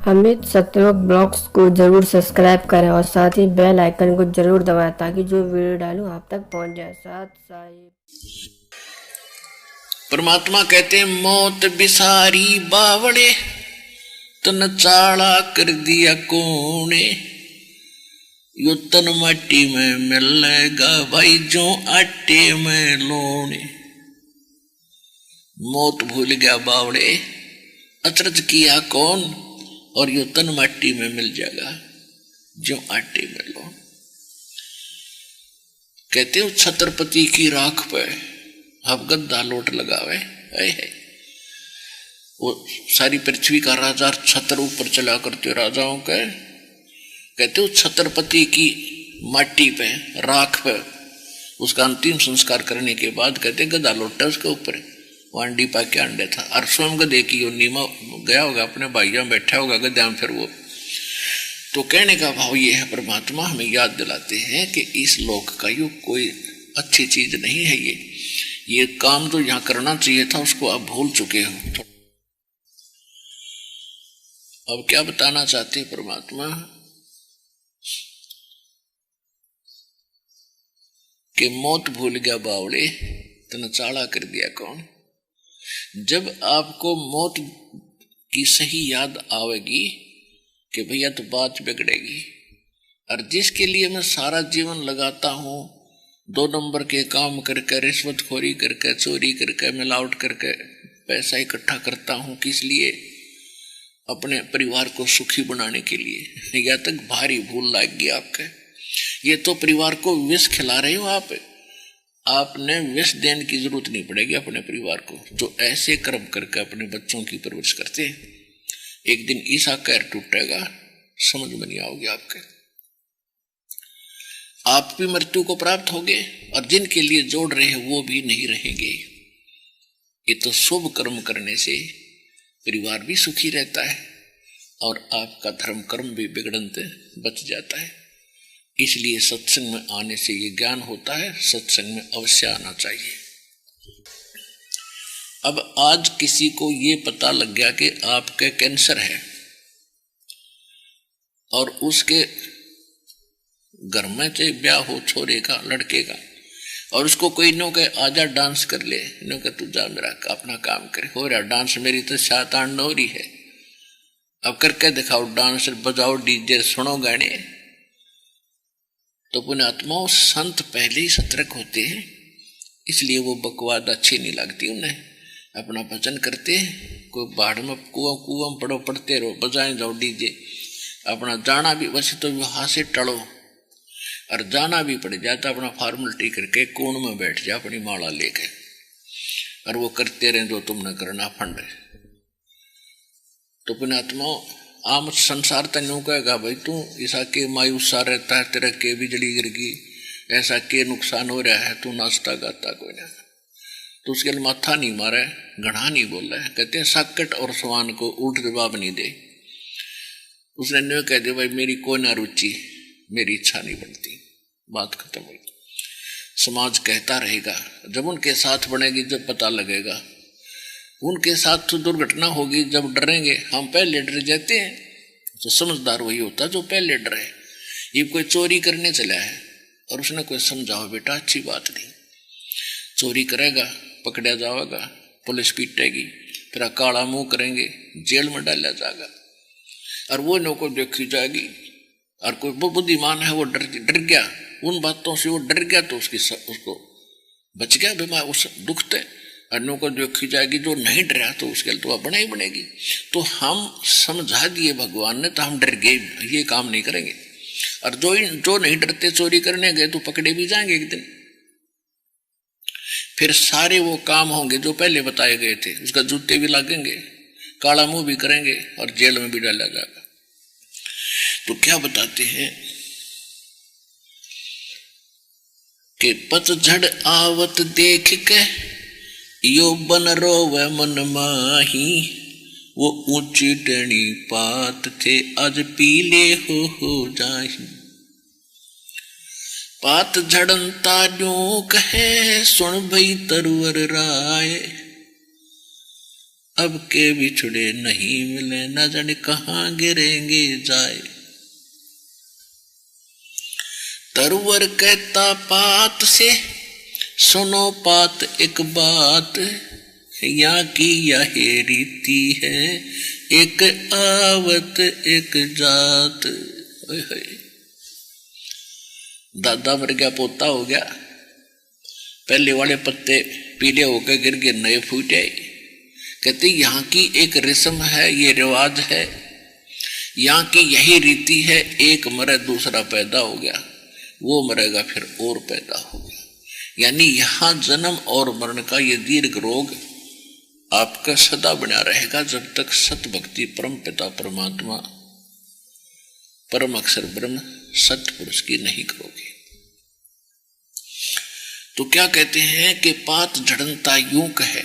अमित सत्रह ब्लॉग्स को जरूर सब्सक्राइब करें और साथ ही बेल आइकन को जरूर दबाएं ताकि जो वीडियो डालूं आप तक पहुंच जाए। साथ साहिब परमात्मा कहते हैं मौत बिसारी बावड़े तन चाड़ा कर दिया कोने, यो तन मट्टी में मिलेगा भाई जो आटे में लोने। मौत भूल गया बावड़े, अचरज किया कौन, और यो तन मट्टी में मिल जाएगा जो आटे में लोन। कहते हो छत्रपति की राख पे अब गद्दा लोट लगावे है। वो सारी पृथ्वी का राजा छत्र ऊपर चला करते राजाओं के। कहते हो छत्रपति की माटी पे राख पे उसका अंतिम संस्कार करने के बाद कहते गदा लोटा उसके ऊपर वांडी पा के अंडे था। और स्वयं गदे की योनि में गया होगा, अपने भाइयों बैठा होगा गद्या में। फिर वो तो कहने का भाव ये है, परमात्मा हमें याद दिलाते हैं कि इस लोक का युग कोई अच्छी चीज नहीं है। ये काम तो यहां करना चाहिए था उसको आप भूल चुके हो। अब क्या बताना चाहते हैं परमात्मा कि मौत भूल गया बावड़े तन चाड़ा कर दिया कौन। जब आपको मौत की सही याद आवेगी कि भैया तो बात बिगड़ेगी, और जिसके लिए मैं सारा जीवन लगाता हूं, 2 नंबर के काम करके, रिश्वतखोरी करके, चोरी करके, मिलावट करके पैसा इकट्ठा करता हूं, किस लिए? अपने परिवार को सुखी बनाने के लिए। या तक भारी भूल लग गई आपके। ये तो परिवार को विष खिला रहे हो आप। आपने विष देने की जरूरत नहीं पड़ेगी अपने परिवार को, जो ऐसे कर्म करके अपने बच्चों की परवरिश करते हैं। एक दिन ईसा कैर टूटेगा, समझ में नहीं आओगे आपके। आप भी मृत्यु को प्राप्त होगे और जिनके लिए जोड़ रहे हैं वो भी नहीं रहेंगे। ये तो शुभ कर्म करने से परिवार भी सुखी रहता है और आपका धर्म कर्म भी बिगड़न से बच जाता है। इसलिए सत्संग में आने से ये ज्ञान होता है, सत्संग में अवश्य आना चाहिए। अब आज किसी को ये पता लग गया कि आपके कैंसर है और उसके घर में से ब्याह हो छोरे का, लड़के का, और उसको कोई नो के आजा डांस कर ले, नो के तू जा मेरा अपना काम करे, हो रहा डांस, मेरी तो शातान हो रही है, अब करके दिखाओ डांस, बजाओ डीजे, सुनो गाने। तो पुण्यात्माओं संत पहले ही सतर्क होते हैं, इसलिए वो बकवाद अच्छी नहीं लगती उन्हें। अपना भजन करते हैं, कोई बाढ़ में कुआं में पड़ो, पड़ते रहो, बजाए जाओ डीजे। अपना जाना भी वैसे तो वहां से टलो, और जाना भी पड़ जाता अपना फॉर्मेलिटी करके कोण में बैठ जा अपनी माला लेके, और वो करते रहे जो तुमने करना फंड। तो पुण्यात्माओं आम संसार तनु कहेगा भाई तू ऐसा के मायूस सा रहता है, तेरा के बिजली गिर गई, ऐसा के नुकसान हो रहा है, तू नाचता गाता कोई ना। तो उसके लिए माथा नहीं मारा है, घड़ा नहीं बोल रहा है। कहते हैं साकट और सवान को उल्ट जवाब नहीं दे। उसने न्यू कह दिया भाई मेरी कोई ना रुचि, मेरी इच्छा नहीं बनती, बात खत्म हुई। समाज कहता रहेगा, जब उनके साथ बनेगी जब पता लगेगा। उनके साथ तो दुर्घटना होगी जब डरेंगे, हम पहले डर जाते हैं। तो समझदार वही होता जो पहले डरे। ये कोई चोरी करने चला है और उसने कोई समझाओ बेटा अच्छी बात नहीं, चोरी करेगा पकड़ा जाएगा, पुलिस पीटेगी, फिर काला मुंह करेंगे, जेल में डाला जाएगा, और वो नौको देखी जाएगी। और कोई बुद्धिमान है वो डर गया उन बातों से, वो डर गया तो उसको बच गया बीमार उस दुख से। अन्यों को देखी जाएगी, जो नहीं डरा तो उसके लिए तो बना ही बनेगी। तो हम समझा दिए भगवान ने, तो हम डर गए, ये काम नहीं करेंगे। और जो नहीं डरते चोरी करने गए तो पकड़े भी जाएंगे एक दिन। फिर सारे वो काम होंगे जो पहले बताए गए थे, उसका जूते भी लगेंगे, काला मुंह भी करेंगे और जेल में भी डाला जाएगा। तो क्या बताते हैं कि पतझड़ आवत देख के यो बन रोवे मन माही, वो ऊंची टणी पात थे आज पीले हो जाही। पात झड़न तार्यों कहे सुन भई तरवर राय, अब के बिछड़े नहीं मिले, न जाने कहाँ गिरेंगे जाए। तरवर कहता पात से, सुनो पात एक बात, यहाँ की यह रीति है, एक आवत एक जात। दादा मर गया, पोता हो गया, पहले वाले पत्ते पीले होकर गिर गिर नए फूट आए। कहते यहाँ की एक रस्म है, ये रिवाज है, यहाँ की यही रीति है, एक मरे दूसरा पैदा हो गया, वो मरेगा फिर और पैदा हो गया। यानी यहाँ जन्म और मरण का ये दीर्घ रोग आपका सदा बना रहेगा, जब तक सत भक्ति परम पिता परमात्मा परम अक्षर ब्रह्म सत्य पुरुष की नहीं करोगे। तो क्या कहते हैं कि पात झड़नता यूं कहे,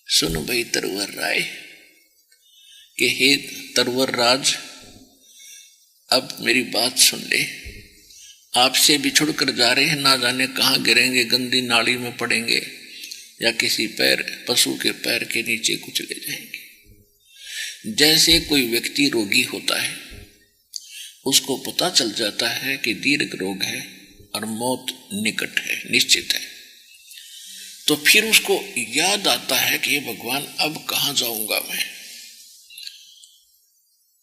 सुन भाई तरवर राय, कि हे तरवर राज, अब मेरी बात सुन ले। आपसे बिछुड़ कर जा रहे हैं, ना जाने कहाँ गिरेंगे, गंदी नाली में पड़ेंगे या किसी पैर पशु के पैर के नीचे कुचले जाएंगे। जैसे कोई व्यक्ति रोगी होता है, उसको पता चल जाता है कि दीर्घ रोग है और मौत निकट है, निश्चित है, तो फिर उसको याद आता है कि ये भगवान अब कहाँ जाऊंगा मैं,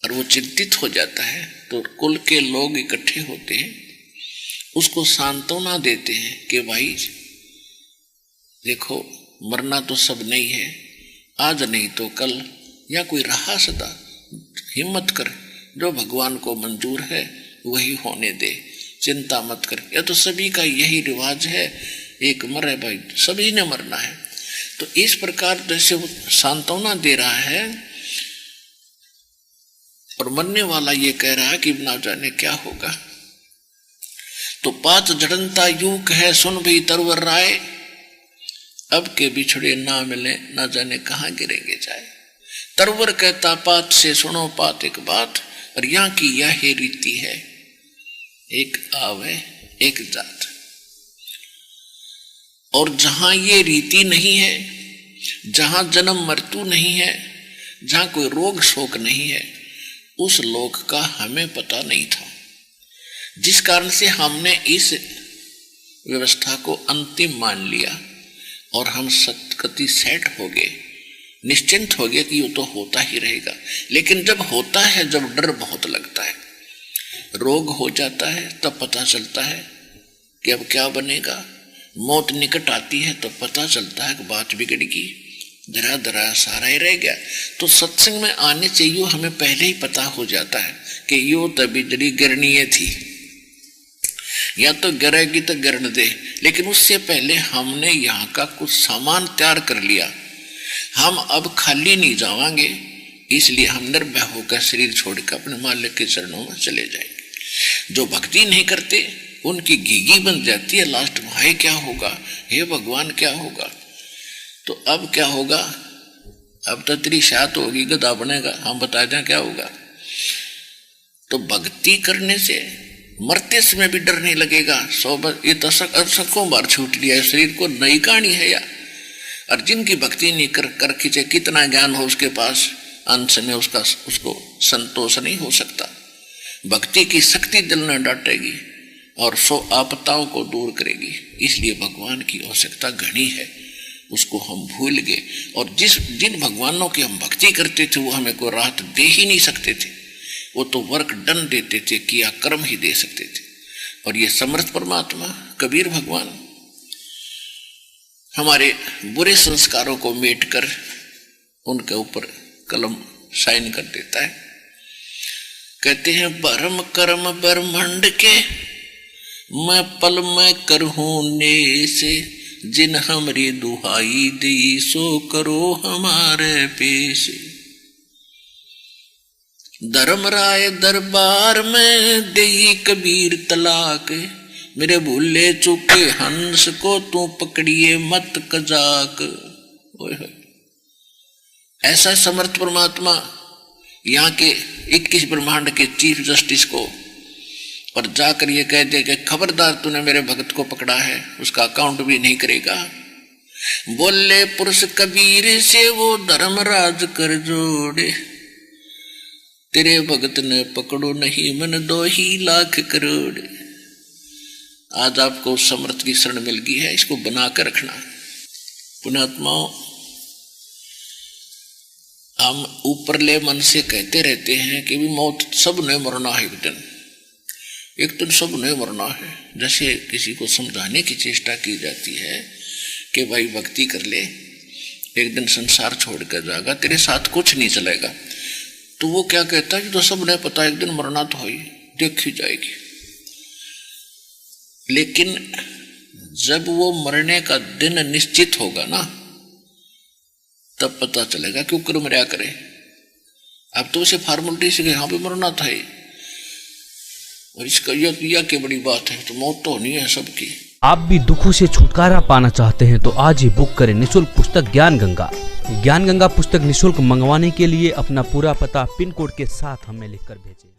और वो चिंतित हो जाता है। तो कुल के लोग इकट्ठे होते हैं, उसको सांत्वना देते हैं कि भाई देखो, मरना तो सब नहीं है, आज नहीं तो कल, या कोई रहा सदा, हिम्मत कर, जो भगवान को मंजूर है वही होने दे, चिंता मत कर। या तो सभी का यही रिवाज है, एक मरे भाई, सभी ने मरना है। तो इस प्रकार जैसे वो सांत्वना दे रहा है, और मरने वाला ये कह रहा है कि ना जाने क्या होगा। तो पात जड़नता यूं कहे, सुन भी तरवर राय, अब के बिछड़े ना मिले, ना जाने कहाँ गिरेंगे जाए। तरवर कहता पात से, सुनो पात एक बात, और यहाँ की यह रीति है, एक आवे एक जात। और जहां ये रीति नहीं है, जहां जन्म मृत्यु नहीं है, जहां कोई रोग शोक नहीं है, उस लोक का हमें पता नहीं था, जिस कारण से हमने इस व्यवस्था को अंतिम मान लिया और हम सतगति सेट हो गए, निश्चिंत हो गए कि ये तो होता ही रहेगा। लेकिन जब होता है, जब डर बहुत लगता है, रोग हो जाता है, तब पता चलता है कि अब क्या बनेगा। मौत निकट आती है तो पता चलता है कि बात बिगड़ गई, धरा धरा सारा ही रह गया। तो सत्संग में आने से यो हमें पहले ही पता हो जाता है कि यो तभी जड़ी गिरनी थी, या तो गिरेगी तो गिरने दे। लेकिन उससे पहले हमने यहाँ का कुछ सामान तैयार कर लिया, हम अब खाली नहीं जावांगे, इसलिए हम निर्भय होकर शरीर छोड़कर अपने मालिक के चरणों में चले जाएंगे। जो भक्ति नहीं करते उनकी घीघी बन जाती है लास्ट में, हाय क्या होगा, हे भगवान क्या होगा। तो अब क्या होगा, अब तो तेरी शायद होगी, गधा बनेगा, हम बता दें क्या होगा। तो भक्ति करने से मरते समय भी डर नहीं लगेगा। ये तो सकों बार छूट लिया है शरीर को, नई कहानी है यार। और जिनकी भक्ति नहीं कर खींचे, कितना ज्ञान हो उसके पास, अंत में उसको संतोष नहीं हो सकता। भक्ति की शक्ति दिल में डांटेगी और 100 आपदाओं को दूर करेगी। इसलिए भगवान की आवश्यकता घनी है, उसको हम भूल गए। और जिन भगवानों की हम भक्ति करते थे वो हमें कोई राहत दे ही नहीं सकते थे, वो तो वर्क डन देते थे, किया कर्म ही दे सकते थे। और ये समर्थ परमात्मा कबीर भगवान हमारे बुरे संस्कारों को मेट कर उनके ऊपर कलम साइन कर देता है। कहते हैं परम कर्म ब्रह्मांड के मैं पल में करहूं नेस, जिन हमरी दुहाई दी सो करो हमारे पेश। धर्मराय दरबार में देई कबीर तलाक, मेरे भूले चुके हंस को तू पकड़िए मत कजाक। ऐसा समर्थ परमात्मा यहाँ के 21 ब्रह्मांड के चीफ जस्टिस को और जाकर ये कह दे कि खबरदार तूने मेरे भक्त को पकड़ा है, उसका अकाउंट भी नहीं करेगा। बोले पुरुष कबीर से वो धर्मराज कर जोड़े, तेरे भगत ने पकड़ो नहीं मन 2 ही लाख करोड़। आज आपको समर्थ की शरण मिल गई है, इसको बनाकर रखना। पुण्यात्माओं, हम ऊपरले मन से कहते रहते हैं कि भी मौत सब ने मरना है, एक दिन सब ने मरना है। जैसे किसी को समझाने की चेष्टा की जाती है कि भाई भक्ति कर ले, एक दिन संसार छोड़ कर जाएगा, तेरे साथ कुछ नहीं चलेगा। तो वो क्या कहता है कि तो सब ने पता एक दिन मरना तो ही देखी जाएगी। लेकिन जब वो मरने का दिन निश्चित होगा ना, तब पता चलेगा क्यों कर मरा करे। अब तो उसे फॉर्मेलिटी से यहाँ पे मरना था ही, और इसका यह क्या बड़ी बात है, तो मौत तो होनी है सबकी। आप भी दुखों से छुटकारा पाना चाहते हैं तो आज ही बुक करें निःशुल्क पुस्तक ज्ञान गंगा। ज्ञान गंगा पुस्तक निःशुल्क मंगवाने के लिए अपना पूरा पता पिन कोड के साथ हमें लिखकर भेजें।